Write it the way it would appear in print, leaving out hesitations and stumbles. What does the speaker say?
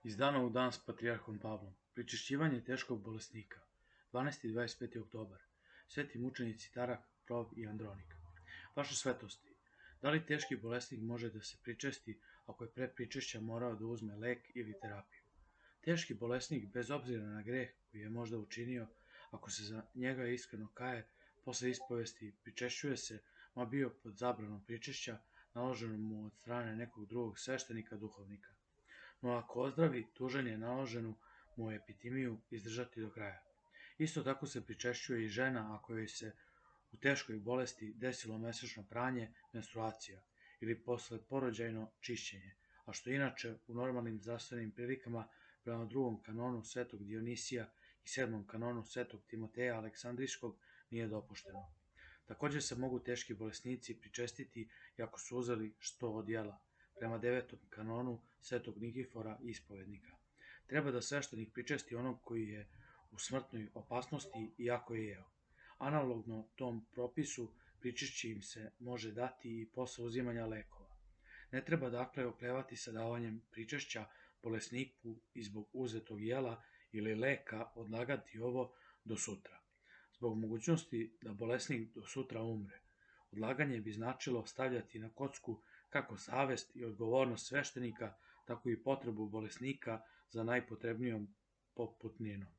Iz dana u dan s patrijarhom Pavlom. Pričešćivanje teškog bolesnika. 12. i 25. oktobar. Sveti mučenici Tarak, Prov i Andronik. Vaše svetosti, da li teški bolesnik može da se pričesti ako je pre pričešća morao da uzme lek ili terapiju? Teški bolesnik, bez obzira na greh koji je možda učinio, ako se za njega iskreno kaje, posle ispovesti pričešćuje se, ma bio pod zabranom pričešća, naloženom mu od strane nekog drugog sveštenika duhovnika. No ako ozdravi, dužan je naloženu mu epitimiju izdržati do kraja. Isto tako se pričešćuje i žena ako joj se u teškoj bolesti desilo mesečno pranje, menstruacija ili posle porođajno čišćenje, a što inače u normalnim zdravstvenim prilikama prema drugom kanonu svetog Dionisija i sedmom kanonu svetog Timoteja Aleksandrijskog nije dopušteno. Takođe se mogu teški bolesnici pričestiti i ako su uzeli što od jela, prema devetom kanonu svetog Nikifora ispovednika. Treba da sveštenik pričesti onog koji je u smrtnoj opasnosti iako je jeo. Analogno tom propisu pričešće im se može dati i posle uzimanja lekova. Ne treba dakle oklevati sa davanjem pričešća bolesniku i zbog uzetog jela ili leka odlagati ovo do sutra. Zbog mogućnosti da bolesnik do sutra umre, odlaganje bi značilo stavljati na kocku kako savest i odgovornost sveštenika, tako i potrebu bolesnika za najpotrebnijom poputninom.